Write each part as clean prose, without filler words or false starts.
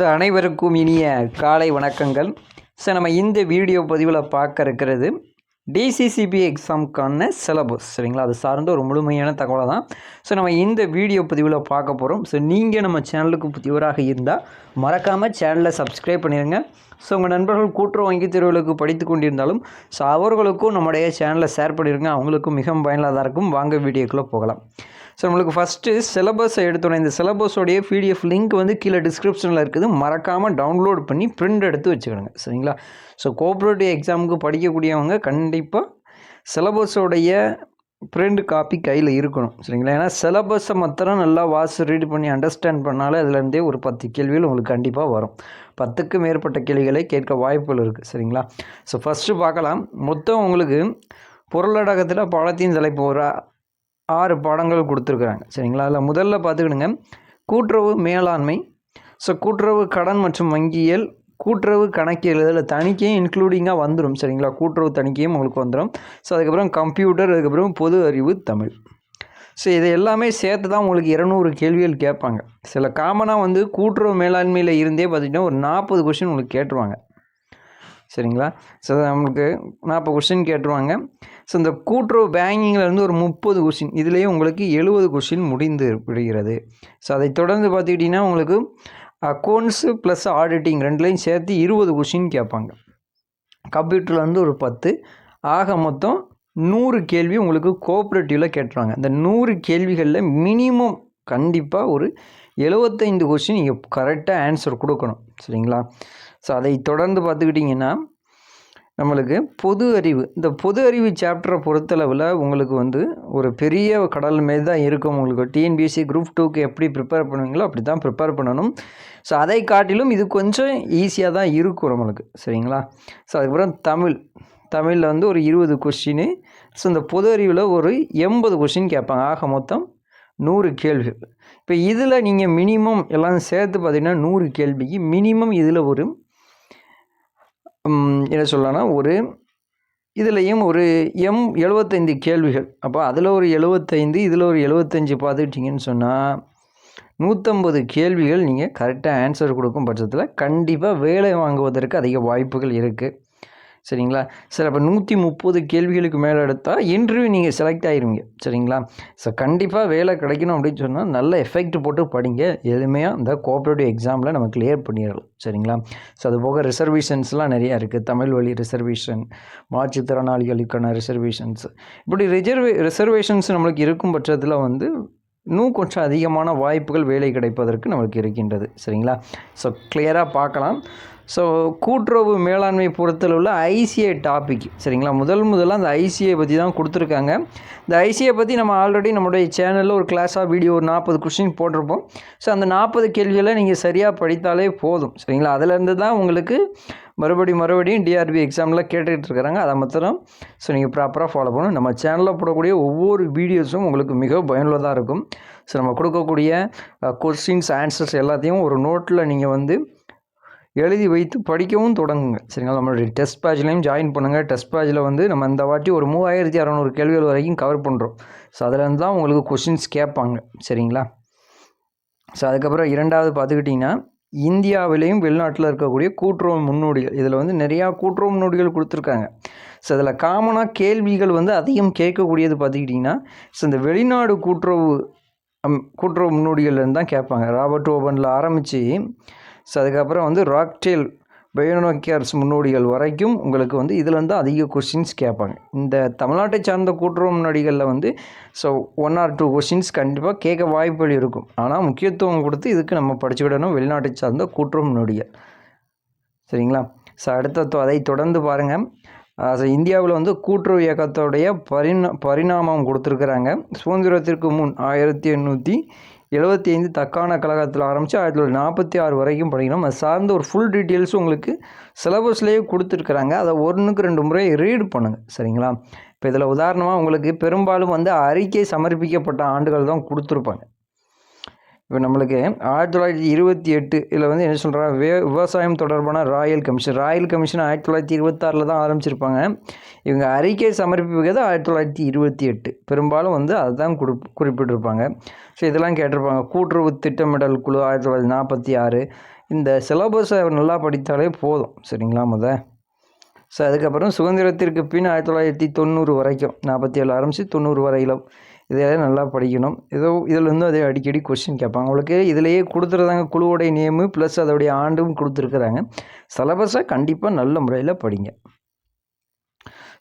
அனைவருக்கும் இனிய காலை வணக்கங்கள். நம்ம இந்த வீடியோ பதிவில் பார்க்க இருக்கிறது டிசிசிபி எக்ஸாமுக்கான சிலபஸ். சரிங்களா, அது சார்ந்த ஒரு முழுமையான தகவலை தான் நம்ம இந்த வீடியோ பதிவில் பார்க்க போகிறோம். நீங்கள் நம்ம சேனலுக்கு புதியவராக இருந்தால் மறக்காமல் சேனலை சப்ஸ்கிரைப் பண்ணிடுங்க. உங்கள் நண்பர்கள் கூட்டுறவு வங்கி தேர்வுகளுக்கு படித்து கொண்டிருந்தாலும் அவர்களுக்கும் நம்முடைய சேனலை ஷேர் பண்ணிடுங்க. அவங்களுக்கும் மிகவும் பயனுள்ளதாக இருக்கும். வாங்க வீடியோக்குள்ளே போகலாம். நம்மளுக்கு ஃபஸ்ட்டு சிலபஸை எடுத்தோன்னே இந்த சிலபஸோடைய பிடிஎஃப் லிங்க் வந்து கீழே டிஸ்கிரிப்ஷனில் இருக்குது. மறக்காமல் டவுன்லோட் பண்ணி பிரிண்ட் எடுத்து வச்சுக்கணுங்க. சரிங்களா, கோஆப்ரேட்டிவ் எக்ஸாமுக்கு படிக்கக்கூடியவங்க கண்டிப்பாக சிலபஸோடைய பிரிண்ட் காப்பி கையில் இருக்கணும். சரிங்களா, ஏன்னா சிலபஸை மாத்திரம் நல்லா ரீட் பண்ணி அண்டர்ஸ்டாண்ட் பண்ணாலே அதுலேருந்தே ஒரு 10 கேள்விகள் உங்களுக்கு கண்டிப்பாக வரும். 10க்கு மேற்பட்ட கேள்விகளை கேட்க வாய்ப்புகள் இருக்குது. சரிங்களா, ஃபஸ்ட்டு பார்க்கலாம். மொத்தம் உங்களுக்கு பொருளடகத்தில் பாடத்தின் தலைப்பு ஒரு 6 பாடங்கள் கொடுத்துருக்குறாங்க. சரிங்களா, அதில் முதல்ல பார்த்துக்கிடுங்க கூட்டுறவு மேலாண்மை, கூட்டுறவு கடன் மற்றும் வங்கியல், கூட்டுறவு கணக்கியல், இதில் தணிக்கையும் இன்க்ளூடிங்காக வந்துடும். சரிங்களா, கூட்டுறவு தணிக்கையும் உங்களுக்கு வந்துடும். அதுக்கப்புறம் கம்ப்யூட்டர், அதுக்கப்புறம் பொது அறிவு தமிழ். இது எல்லாமே சேர்த்து தான் உங்களுக்கு 200 கேள்விகள் கேட்பாங்க. சில காமனாக வந்து கூட்டுறவு மேலாண்மையில் இருந்தே பார்த்திங்கன்னா ஒரு 40 கொஷின் உங்களுக்கு கேட்டுருவாங்க. சரிங்களா, நம்மளுக்கு 40 கொஷின் கேட்டுருவாங்க. இந்த கூட்டுறவு பேங்கிங்கில் இருந்து ஒரு 30 கொஷின், இதுலேயே உங்களுக்கு 70 கொஷின் முடிந்து விடுகிறது. அதை தொடர்ந்து பார்த்துக்கிட்டிங்கன்னா உங்களுக்கு அக்கௌண்ட்ஸு ப்ளஸ் ஆடிட்டிங் ரெண்டுலேயும் சேர்த்து 20 கொஷின் கேட்பாங்க. கம்ப்யூட்டரில் வந்து ஒரு 10, ஆக மொத்தம் 100 கேள்வி உங்களுக்கு கோஆப்ரேட்டிவில் கேட்டுருவாங்க. இந்த 100 கேள்விகளில் மினிமம் கண்டிப்பாக ஒரு 75 கொஷின் நீங்கள் கரெக்டாக ஆன்சர் கொடுக்கணும். சரிங்களா, அதை தொடர்ந்து பார்த்துக்கிட்டிங்கன்னா நம்மளுக்கு பொது அறிவு, இந்த பொது அறிவு சாப்டரை பொறுத்தளவில் உங்களுக்கு வந்து ஒரு பெரிய கடல் மாரி தான் இருக்கும். உங்களுக்கு டிஎன்பிஎஸ்சி குரூப் 2க்கு எப்படி ப்ரிப்பேர் பண்ணுவீங்களோ அப்படி தான் ப்ரிப்பேர் பண்ணணும். அதை காட்டிலும் இது கொஞ்சம் ஈஸியாக தான் இருக்கும் நம்மளுக்கு. சரிங்களா, அதுக்கப்புறம் தமிழில் வந்து ஒரு 20 கொஷின். இந்த பொது அறிவில் ஒரு 80 கொஷின் கேட்பாங்க. ஆக மொத்தம் 100 கேள்விகள். இப்போ இதில் நீங்கள் மினிமம் எல்லாம் சேர்த்து பார்த்திங்கன்னா 100 கேள்விக்கு மினிமம் இதில் ஒரு என்ன சொல்லலாம்னா ஒரு இதுலேயும் ஒரு 75 கேள்விகள். அப்போ அதில் ஒரு 75, இதில் ஒரு 75 பார்த்துக்கிட்டிங்கன்னு சொன்னால் 150 கேள்விகள் நீங்கள் கரெக்டாக ஆன்சர் கொடுக்கும் பட்சத்தில் கண்டிப்பாக வேலை வாங்குவதற்கு அதிக வாய்ப்புகள் இருக்குது. சரிங்களா, அப்போ 130 கேள்விகளுக்கு மேலே எடுத்தால் இன்டர்வியூ நீங்கள் செலக்ட் ஆகிருவீங்க. சரிங்களா, கண்டிப்பாக வேலை கிடைக்கணும் அப்படின்னு சொன்னால் நல்ல எஃபெக்ட் போட்டு படிங்க. எளிமையாக இந்த கோஆப்ரேட்டிவ் எக்ஸாமில் நம்ம கிளியர் பண்ணிடலாம். சரிங்களா, அது போக ரிசர்வேஷன்ஸ்லாம் நிறையா இருக்குது. தமிழ் வழி ரிசர்வேஷன், மாற்றுத்திறனாளிகளுக்கான ரிசர்வேஷன்ஸ், இப்படி ரிசர்வேஷன்ஸ் நம்மளுக்கு இருக்கும் பட்சத்தில் வந்து இன்னும் கொஞ்சம் அதிகமான வாய்ப்புகள் வேலை கிடைப்பதற்கு நம்மளுக்கு இருக்கின்றது. சரிங்களா, கிளியராக பார்க்கலாம். கூட்டுறவு மேலாண்மை பொறுத்தளவில் ஐசிஐ டாபிக். சரிங்களா, முதலாக அந்த ஐசிஐ பற்றி தான் கொடுத்துருக்காங்க. இந்த ஐசிஐ பற்றி நம்ம ஆல்ரெடி நம்மளுடைய சேனலில் ஒரு கிளாஸாக வீடியோ ஒரு 40 கொஸ்டின் போட்டிருப்போம். அந்த 40 கேள்விகளை நீங்கள் சரியாக படித்தாலே போதும். சரிங்களா, அதிலேருந்து தான் உங்களுக்கு மறுபடியும் டிஆர்பி எக்ஸாமில் கேட்டுக்கிட்டு இருக்கிறாங்க. அதை மாத்திரம் நீங்கள் ப்ராப்பராக ஃபாலோ பண்ணணும். நம்ம சேனலில் போடக்கூடிய ஒவ்வொரு வீடியோஸும் உங்களுக்கு மிக பயனுள்ளதாக இருக்கும். நம்ம கொடுக்கக்கூடிய கொஸ்டின்ஸ் ஆன்சர்ஸ் எல்லாத்தையும் ஒரு நோட்டில் நீங்கள் வந்து எழுதி வைத்து படிக்கவும் தொடங்குங்க. சரிங்களா, நம்மளுடைய டெஸ்ட் பேட்ச்லேயும் ஜாயின் பண்ணுங்கள். டெஸ்ட் பேட்சில் வந்து நம்ம இந்த வாட்டி ஒரு 3600 கேள்விகள் வரைக்கும் கவர் பண்ணுறோம். அதுலேருந்து தான் உங்களுக்கு கொஷின்ஸ் கேட்பாங்க. சரிங்களா, அதுக்கப்புறம் 2வது பார்த்துக்கிட்டிங்கன்னா இந்தியாவிலையும் வெளிநாட்டில் இருக்கக்கூடிய கூட்டுறவு முன்னோடிகள். இதில் வந்து நிறையா கூட்டுறவு முன்னோடிகள் கொடுத்துருக்காங்க. அதில் காமனாக கேள்விகள் வந்து அதிகம் கேட்கக்கூடியது பார்த்துக்கிட்டிங்கன்னா இந்த வெளிநாடு கூட்டுறவு முன்னோடிகள்லேருந்து தான் கேட்பாங்க. ராபர்ட் ஓபனில் ஆரம்பித்து அதுக்கப்புறம் வந்து ராக்டேல் பயோனோக்கியர்ஸ் முன்னோடிகள் வரைக்கும் உங்களுக்கு வந்து இதில் தான் அதிக கொஷின்ஸ் கேட்பாங்க. இந்த தமிழ்நாட்டை சார்ந்த கூட்டுறவு முன்னோடிகளில் வந்து 1 or 2 கொஷின்ஸ் கண்டிப்பாக கேட்க வாய்ப்புகள் இருக்கும். ஆனால் முக்கியத்துவம் கொடுத்து இதுக்கு நம்ம படிச்சுக்கிடணும், வெளிநாட்டை சார்ந்த கூட்டுறவு முன்னோடிகள். சரிங்களா, அதை தொடர்ந்து பாருங்கள். இந்தியாவில் வந்து கூட்டுறவு இயக்கத்தோடைய பரிணாமம் கொடுத்துருக்குறாங்க. சுதந்திரத்திற்கு முன் 1875 தக்கான கழகத்தில் ஆரம்பித்து 1946 வரைக்கும் படிக்கணும். அது சார்ந்த ஒரு ஃபுல் டீட்டெயில்ஸும் உங்களுக்கு சிலபஸ்லேயே கொடுத்துருக்குறாங்க. அதை 1க்கு 2 முறை ரீட் பண்ணுங்கள். சரிங்களா, இப்போ இதில் உதாரணமாக உங்களுக்கு பெரும்பாலும் வந்து அறிக்கை சமர்ப்பிக்கப்பட்ட ஆண்டுகள் தான் கொடுத்துருப்பாங்க. இப்போ நம்மளுக்கு 1928 இதில் வந்து என்ன சொல்கிறாங்க, விவசாயம் தொடர்பான ராயல் கமிஷன் 1926 தான் ஆரம்பிச்சிருப்பாங்க. இவங்க அறிக்கை சமர்ப்பிக்கிறது 1928. பெரும்பாலும் வந்து அதுதான் குறிப்பிட்டிருப்பாங்க. இதெல்லாம் கேட்டிருப்பாங்க. கூட்டுறவு திட்டமிடல் குழு 1946. இந்த சிலபஸை நல்லா படித்தாலே போதும் சரிங்களா. ஸோ அதுக்கப்புறம் சுதந்திரத்திற்கு பின் 1990 வரைக்கும் 47 ஆரம்பித்து 90 வரையிலும் இதெல்லாம் நல்லா படிக்கணும். இதில் அதே அடிக்கடி கொஸ்டின் கேட்பாங்க. உங்களுக்கு இதிலேயே கொடுத்துருந்தாங்க குழுவுடைய நேமு ப்ளஸ் அதோடைய ஆண்டும் கொடுத்துருக்குறாங்க. சிலபஸை கண்டிப்பாக நல்ல முறையில் படிங்க.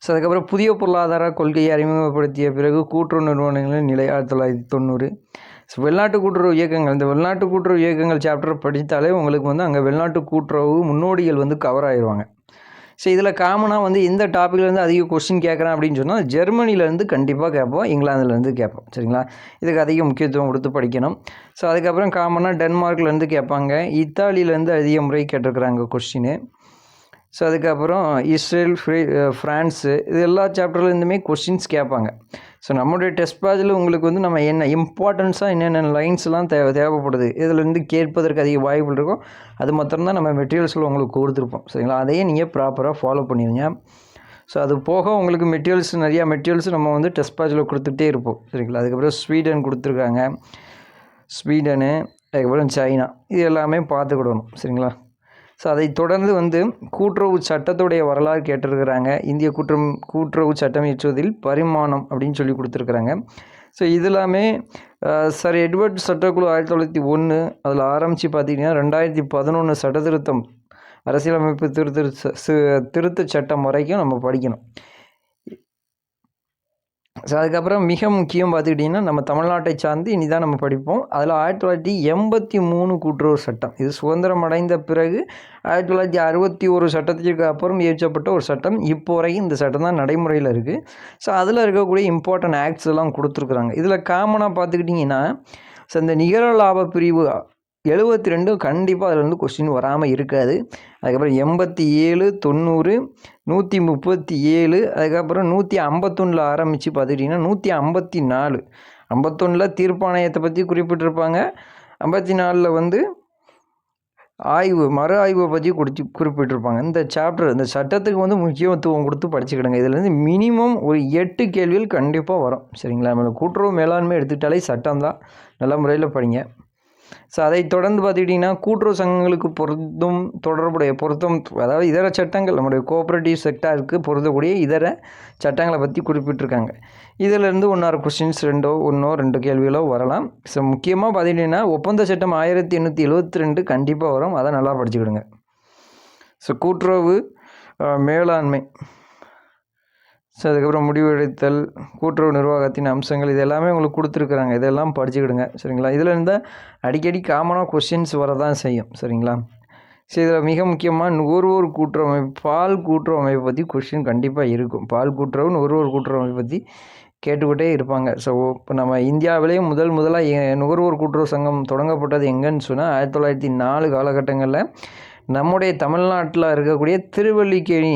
ஸோ அதுக்கப்புறம் புதிய பொருளாதார கொள்கையை அறிமுகப்படுத்திய பிறகு கூட்டுறவு நிறுவனங்களின் நிலை 1990. ஸோ வெளிநாட்டு கூட்டுறவு இயக்கங்கள், இந்த வெளிநாட்டு கூட்டுறவு இயக்கங்கள் சாப்டர் படித்தாலே உங்களுக்கு அங்கே வெளிநாட்டு கூட்டுறவு முன்னோடிகள் கவர் ஆயிடுவாங்க. ஸோ இதில் காமனாக எந்த டாப்பிக்லேருந்து அதிக கொஸ்டின் கேட்குறேன் அப்படின்னு சொன்னால் ஜெர்மனிலேருந்து கண்டிப்பாக கேட்போம், இங்கிலாந்துலேருந்து கேட்போம் சரிங்களா. இதுக்கு அதிக முக்கியத்துவம் கொடுத்து படிக்கணும். ஸோ அதுக்கப்புறம் காமனாக டென்மார்க்லேருந்து கேட்பாங்க, இத்தாலியிலேருந்து அதிக முறை கேட்டிருக்கிறாங்க கொஸ்டின். ஸோ அதுக்கப்புறம் இஸ்ரேல், ஃப்ரான்ஸு, இது எல்லா சாப்டர்லேருந்துமே கொஸ்டின்ஸ் கேட்பாங்க. ஸோ நம்மளுடைய டெஸ்ட் பேஜில் உங்களுக்கு நம்ம என்ன இம்பார்ட்டன்ஸாக என்னென்ன லைன்ஸ்லாம் தேவைப்படுது இதிலேருந்து கேட்பதற்கு அதிக வாய்ப்புகள் இருக்கும். அது மாத்திரம்தான் நம்ம மெட்டீரியல்ஸில் உங்களுக்கு கொடுத்துருப்போம் சரிங்களா. அதையே நீங்கள் ப்ராப்பராக ஃபாலோ பண்ணிடுங்க. ஸோ அது போக உங்களுக்கு நிறையா மெட்டீரியல்ஸ் நம்ம டெஸ்ட் பேஜில் கொடுத்துட்டே இருப்போம் சரிங்களா. அதுக்கப்புறம் ஸ்வீடன் கொடுத்துருக்காங்க, ஸ்வீடனு, அதுக்கப்புறம் சைனா, இது எல்லாமே பார்த்துக்கிடணும் சரிங்களா. ஸோ அதை தொடர்ந்து கூட்டுறவு சட்டத்துடைய வரலாறு கேட்டிருக்கிறாங்க. இந்திய கூட்டுறவு சட்டம் இயற்றுவதில் பரிமாணம் அப்படின்னு சொல்லி கொடுத்துருக்குறாங்க. ஸோ இதெல்லாமே சார் எட்வர்ட் சட்டக்குழு 1901 அதில் ஆரம்பித்து பார்த்திங்கன்னா 2011 சட்டத்திருத்தம் அரசியலமைப்பு திருத்த சட்டம் வரைக்கும் நம்ம படிக்கணும். ஸோ அதுக்கப்புறம் மிக முக்கியம் பார்த்துக்கிட்டிங்கன்னா நம்ம தமிழ்நாட்டை சார்ந்து இனி தான் நம்ம படிப்போம். அதில் 1983 கூட்டுறவு சட்டம், இது சுதந்திரம் அடைந்த பிறகு 1961 சட்டத்திற்கு அப்புறம் இயற்றப்பட்ட ஒரு சட்டம். இப்போ வரைக்கும் இந்த சட்டம் தான் நடைமுறையில் இருக்குது. ஸோ அதில் இருக்கக்கூடிய இம்பார்ட்டன்ட் ஆக்ட்ஸ் எல்லாம் கொடுத்துருக்குறாங்க. இதில் காமனாக பார்த்துக்கிட்டிங்கன்னா ஸோ இந்த நிகர லாப பிரிவு 72 கண்டிப்பாக அதில் கொஸ்டின் வராமல் இருக்காது. அதுக்கப்புறம் 87, 90, 137, அதுக்கப்புறம் 151 ஆரம்பித்து பார்த்துக்கிட்டிங்கன்னா 154, 51 தீர்ப்பாணையத்தை பற்றி குறிப்பிட்டிருப்பாங்க. 54 மறு ஆய்வை பற்றி குறிப்பிட்டிருப்பாங்க. இந்த சாப்டர், இந்த சட்டத்துக்கு முக்கியத்துவம் கொடுத்து படிச்சுக்கிடுங்க. இதுலேருந்து மினிமம் ஒரு 8 கேள்விகள் கண்டிப்பாக வரும் சரிங்களா. நம்ம கூட்டுறவு மேலாண்மை எடுத்துக்கிட்டாலே சட்டம் தான், நல்ல முறையில் படிங்க. ஸோ அதை தொடர்ந்து பார்த்துக்கிட்டிங்கன்னா கூட்டுறவு சங்கங்களுக்கு பொருத்தம், அதாவது இதர சட்டங்கள் நம்முடைய கோஆப்ரேட்டிவ் செக்டாருக்கு பொருந்தக்கூடிய இதர சட்டங்களை பற்றி குறிப்பிட்டிருக்காங்க. இதிலேருந்து 1 கொஸ்டின்ஸ் 2 கேள்விகளோ வரலாம். ஸோ முக்கியமாக பார்த்துக்கிட்டிங்கன்னா ஒப்பந்த சட்டம் 1872 கண்டிப்பாக வரும், அதை நல்லா படிச்சுக்கிடுங்க. ஸோ கூட்டுறவு மேலாண்மை, ஸோ அதுக்கப்புறம் முடிவெடுத்தல், கூட்டுறவு நிர்வாகத்தின் அம்சங்கள், இது எல்லாமே உங்களுக்கு கொடுத்துருக்குறாங்க, இதெல்லாம் படிச்சுக்கிடுங்க சரிங்களா. இதில் இருந்தால் அடிக்கடி காமனாக கொஸ்டின்ஸ் வரதான் செய்யும் சரிங்களா. ஸோ இதில் மிக முக்கியமாக நுகர்வோர் கூட்டுறவமைப்பு, பால் கூட்டுறவமைப்பை பற்றி கொஸ்டின் கண்டிப்பாக இருக்கும். பால் கூட்டுறவு, நுகர்வோர் கூட்டுறவமைப்பை பற்றி கேட்டுக்கிட்டே இருப்பாங்க. ஸோ இப்போ நம்ம இந்தியாவிலேயே முதலாக நுகர்வோர் கூட்டுறவு சங்கம் தொடங்கப்பட்டது எங்கன்னு சொன்னால் 1904 காலகட்டங்களில் நம்முடைய தமிழ்நாட்டில் இருக்கக்கூடிய திருவல்லிக்கேணி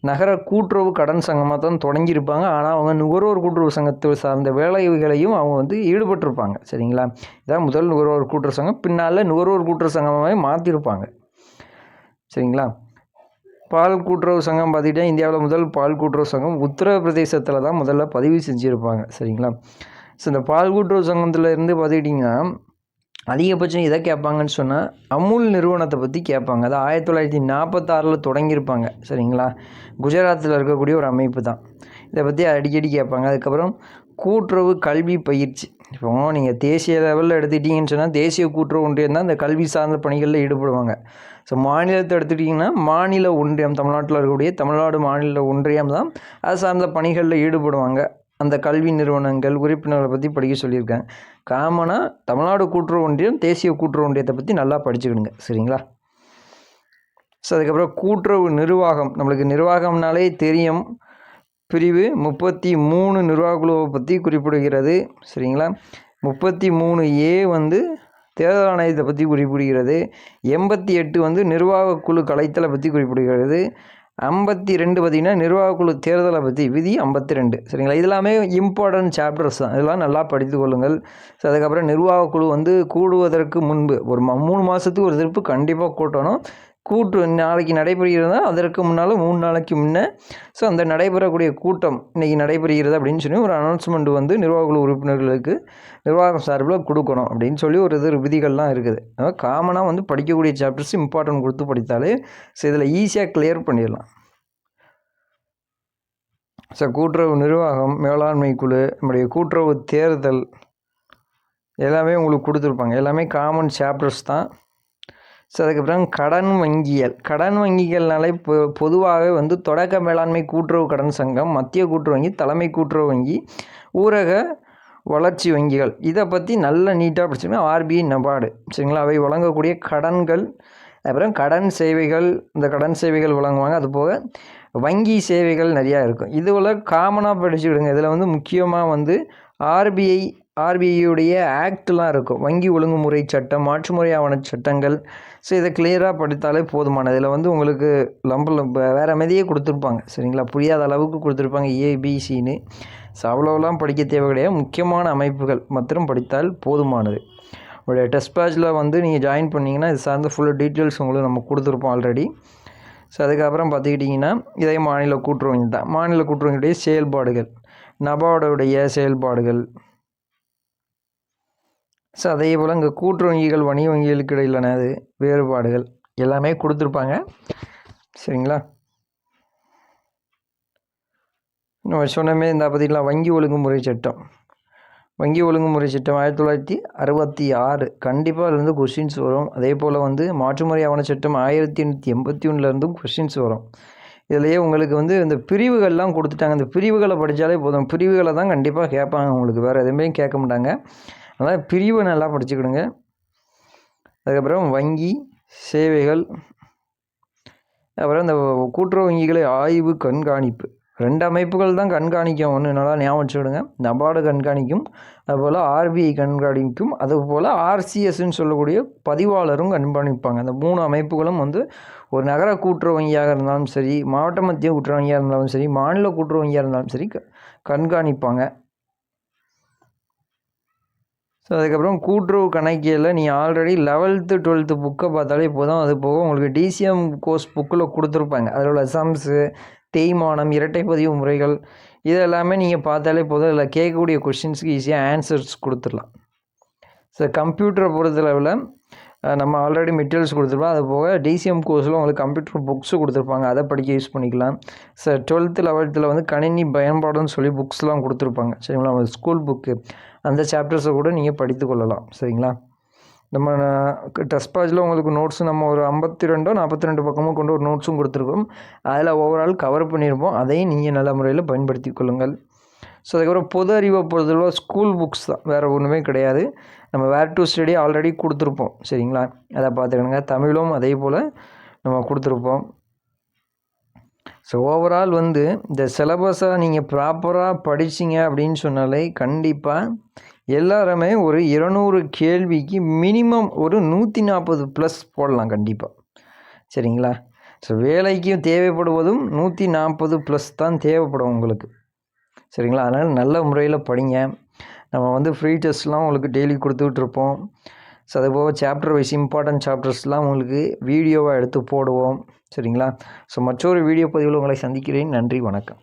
நகர கூட்டுறவு கடன் சங்கமாக தான் தொடங்கியிருப்பாங்க. ஆனால் அவங்க நுகர்வோர் கூட்டுறவு சங்கத்தை சார்ந்த வேலைகளையும் அவங்க ஈடுபட்டிருப்பாங்க சரிங்களா. இதான் முதல் நுகர்வோர் கூட்டுறவு சங்கம். பின்னால் நுகர்வோர் கூட்டுறவு சங்கமாக மாற்றிருப்பாங்க சரிங்களா. பால் கூட்டுறவு சங்கம் பார்த்துக்கிட்டா இந்தியாவில் முதல் பால் கூட்டுறவு சங்கம் உத்தரப்பிரதேசத்தில் தான் முதல்ல பதிவு செஞ்சுருப்பாங்க சரிங்களா. ஸோ இந்த பால் கூட்டுறவு சங்கத்தில் இருந்து பார்த்துக்கிட்டிங்கன்னா அதிகபட்சம் எதை கேட்பாங்கன்னு சொன்னால் அமுல் நிறுவனத்தை பற்றி கேட்பாங்க. அது 1946 தொடங்கியிருப்பாங்க சரிங்களா. குஜராத்தில் இருக்கக்கூடிய ஒரு அமைப்பு தான், இதை பற்றி அடிக்கடி கேட்பாங்க. அதுக்கப்புறம் கூட்டுறவு கல்வி பயிற்சி, இப்போ நீங்கள் தேசிய லெவலில் எடுத்துக்கிட்டிங்கன்னு சொன்னால் தேசிய கூட்டுறவு ஒன்றியம் தான் இந்த கல்வி சார்ந்த பணிகளில் ஈடுபடுவாங்க. ஸோ மாநிலத்தை எடுத்துக்கிட்டிங்கன்னா மாநில ஒன்றியம், தமிழ்நாட்டில் இருக்கக்கூடிய தமிழ்நாடு மாநில ஒன்றியம் தான் அது சார்ந்த பணிகளில் ஈடுபடுவாங்க. அந்த கல்வி நிறுவனங்கள் உறுப்பினர்களை பற்றி படிக்க சொல்லியிருக்காங்க. காமனாக தமிழ்நாடு கூட்டுறவு ஒன்றியம், தேசிய கூட்டுறவு ஒன்றியத்தை பற்றி நல்லா படிச்சுக்கிடுங்க சரிங்களா. ஸோ அதுக்கப்புறம் கூட்டுறவு நிர்வாகம், நம்மளுக்கு நிர்வாகம்னாலே தெரியும், பிரிவு 33 நிர்வாக குழுவை பற்றி குறிப்பிடுகிறது சரிங்களா. 33A தேர்தல் ஆணையத்தை பற்றி குறிப்பிடுகிறது. 88 நிர்வாக குழு கலைத்தலை பற்றி குறிப்பிடுகிறது. 52 பார்த்திங்கன்னா நிர்வாகக்குழு தேர்தலை பற்றி விதி 52 சரிங்களா. இதெல்லாமே இம்பார்ட்டன்ட் சாப்டர்ஸ் தான், இதெல்லாம் நல்லா படித்து கொள்ளுங்கள். ஸோ அதுக்கப்புறம் நிர்வாகக்குழு கூடுவதற்கு முன்பு ஒரு 3 மாதத்துக்கு ஒரு திருப்பு கண்டிப்பாக கூட்டணும். நாளைக்கு நடைபெறுகிறதா அதற்கு முன்னால் 3 நாளைக்கு முன்னே ஸோ அந்த நடைபெறக்கூடிய கூட்டம் இன்றைக்கி நடைபெறுகிறது அப்படின்னு சொல்லி ஒரு அனௌன்ஸ்மெண்ட் வந்து நிர்வாகக்குழு உறுப்பினர்களுக்கு நிர்வாகம் சார்பில் கொடுக்கணும் அப்படின்னு சொல்லி ஒரு விதிகள்லாம் இருக்குது. அதாவது காமனாக வந்து படிக்கக்கூடிய சாப்டர்ஸ் இம்பார்ட்டன்ட் கொடுத்து படித்தாலே ஸோ இதில் ஈஸியாக கிளியர் பண்ணிடலாம். ஸோ கூட்டுறவு நிர்வாகம், மேலாண்மை குழு, நம்முடைய கூட்டுறவு தேர்தல் எல்லாமே உங்களுக்கு கொடுத்துருப்பாங்க. எல்லாமே காமன் சாப்டர்ஸ் தான். ஸோ அதுக்கப்புறம் கடன் வங்கிகள்னாலே பொதுவாகவே வந்து தொடக்க மேலாண்மை கூட்டுறவு கடன் சங்கம், மத்திய கூட்டுறவு வங்கி, தலைமை கூட்டுறவு வங்கி, ஊரக வளர்ச்சி வங்கிகள் இதை பற்றி நல்லா நீட்டாக படிச்சுக்கணும். ஆர்பிஐ, நபார்டு சரிங்களா, அவை வழங்கக்கூடிய கடன்கள், அப்புறம் கடன் சேவைகள், இந்த கடன் சேவைகள் வழங்குவாங்க. அதுபோக வங்கி சேவைகள் நிறையா இருக்கும். இதுவில் காமனாக படிச்சுக்கிடுங்க. இதில் வந்து முக்கியமாக வந்து ஆர்பிஐயுடைய ஆக்ட்லாம் இருக்கும். வங்கி ஒழுங்குமுறை சட்டம், மாற்றுமுறை ஆவண சட்டங்கள். ஸோ இதை கிளியராக படித்தாலே போதுமானது. இதில் வந்து உங்களுக்கு வேறு மாதிரியே கொடுத்துருப்பாங்க சரிங்களா, புரியாத அளவுக்கு கொடுத்துருப்பாங்க ஏபிசின்னு. ஸோ அவ்வளோலாம் படிக்க தேவை கிடையாது. முக்கியமான அமைப்புகள் மற்றும் படித்தால் போதுமானது. உங்களுடைய டெஸ்ட் பேட்சில் வந்து நீங்கள் ஜாயின் பண்ணிங்கன்னா இது சார்ந்த ஃபுல் டீட்டெயில்ஸ் உங்களுக்கு நம்ம கொடுத்துருப்போம் ஆல்ரெடி. ஸோ அதுக்கப்புறம் பார்த்துக்கிட்டிங்கன்னா இதே மாநில கூட்டுறவு தான். மாநில கூட்டுறவுடைய செயல்பாடுகள், நபார்டுடைய செயல்பாடுகள். ஸோ அதே போல் இங்கே கூட்டுறவு வங்கிகள், வணிக வங்கிகளுக்கு இடையிலான வேறுபாடுகள் எல்லாமே கொடுத்துருப்பாங்க சரிங்களா. நம்ம சொன்னமே இந்த பார்த்தீங்களா, வங்கி ஒழுங்குமுறை சட்டம் 1966 கண்டிப்பாக அதுலேருந்து கொஷின்ஸ் வரும். அதே போல் வந்து மாற்றுமுறை ஆவண சட்டம் 1881 கொஷின்ஸ் வரும். இதுலேயே உங்களுக்கு வந்து இந்த பிரிவுகள்லாம் கொடுத்துட்டாங்க. இந்த பிரிவுகளை படித்தாலே போதும். பிரிவுகளை தான் கண்டிப்பாக கேட்பாங்க உங்களுக்கு, வேறு எதுவுமே கேட்க மாட்டாங்க. அதனால் பிரிவை நல்லா படிச்சுக்கிடுங்க. அதுக்கப்புறம் வங்கி சேவைகள், அப்புறம் இந்த கூட்டுறவு வங்கிகளை ஆய்வு, கண்காணிப்பு 2 அமைப்புகள் தான் கண்காணிக்கும். ஒன்று நல்லா ஞாபகம் வச்சுக்கிடுங்க, நபார்டு கண்காணிக்கும், அதுபோல் ஆர்பிஐ கண்காணிக்கும், அதுபோல் ஆர்சிஎஸ்ன்னு சொல்லக்கூடிய பதிவாளரும் கண்காணிப்பாங்க. அந்த 3 அமைப்புகளும் வந்து ஒரு நகர கூட்டுறவு வங்கியாக இருந்தாலும் சரி, மாவட்ட மத்திய கூட்டுறவு வங்கியாக இருந்தாலும் சரி, மாநில கூட்டுறவு வங்கியாக இருந்தாலும் சரி கண்காணிப்பாங்க. ஸோ அதுக்கப்புறம் கூட்டுறவு கணக்கியலில் நீங்கள் ஆல்ரெடி 11th 12th புக்கை பார்த்தாலே போதும். அது போக உங்களுக்கு டிசிஎம் கோர்ஸ் புக்கில் கொடுத்துருப்பாங்க. அதில் உள்ள சம்ஸு, தேய்மானம், இரட்டை பதிவு முறைகள் இது எல்லாமே நீங்கள் பார்த்தாலே போதும். இதில் கேட்கக்கூடிய கொஷின்ஸுக்கு ஈஸியாக ஆன்சர்ஸ் கொடுத்துடலாம். ஸோ கம்ப்யூட்டரை பொறுத்தளவில் நம்ம ஆல்ரெடி மெட்டீரியல்ஸ் கொடுத்துருப்போம். அது போக டிசிஎம் கோர்ஸில் உங்களுக்கு கம்ப்யூட்டர் புக்ஸு கொடுத்துருப்பாங்க, அதை படிக்க யூஸ் பண்ணிக்கலாம். ஸோ 12th 11th வந்து கணினி பயன்பாடுன்னு சொல்லி புக்ஸ்லாம் கொடுத்துருப்பாங்க சரிங்களா. ஸ்கூல் புக்கு அந்த சாப்டர்ஸை கூட நீங்கள் படித்து கொள்ளலாம் சரிங்களா. நம்ம டெஸ்ட் பேட்சில் உங்களுக்கு நோட்ஸும் நம்ம ஒரு 42 பக்கமும் கொண்டு ஒரு நோட்ஸும் கொடுத்துருக்கோம். அதில் ஓவரால் கவர் பண்ணியிருப்போம். அதையும் நீங்கள் நல்ல முறையில் பயன்படுத்தி கொள்ளுங்கள். ஸோ அதுக்கப்புறம் பொது அறிவை பொறுத்தளவு ஸ்கூல் புக்ஸ் தான், வேறு ஒன்றுமே கிடையாது. நம்ம வேர் டு ஸ்டடி ஆல்ரெடி கொடுத்துருப்போம் சரிங்களா, அதை பார்த்துக்கணுங்க. தமிழும் அதே போல் நம்ம கொடுத்துருப்போம். ஸோ ஓவரால் வந்து இந்த சிலபஸை நீங்கள் ப்ராப்பராக படிச்சிங்க அப்படின்னு சொன்னாலே கண்டிப்பாக எல்லாருமே ஒரு 200 கேள்விக்கு மினிமம் ஒரு 140+ போடலாம் கண்டிப்பாக சரிங்களா. ஸோ வேலைக்கும் தேவைப்படுவதும் 140+ தான் தேவைப்படும் உங்களுக்கு சரிங்களா. அதனால் நல்ல முறையில் படிங்க. நம்ம வந்து ஃப்ரீ டெஸ்ட்லாம் உங்களுக்கு டெய்லி கொடுத்துட்ருப்போம். ஸோ அதுபோக சாப்டர் வைஸ் இம்பார்ட்டன்ட் சாப்டர்ஸ்லாம் உங்களுக்கு வீடியோவாக எடுத்து போடுவோம் சரிங்களா. ஸோ மற்றொரு வீடியோ பதிவில் உங்களை சந்திக்கிறேன். நன்றி, வணக்கம்.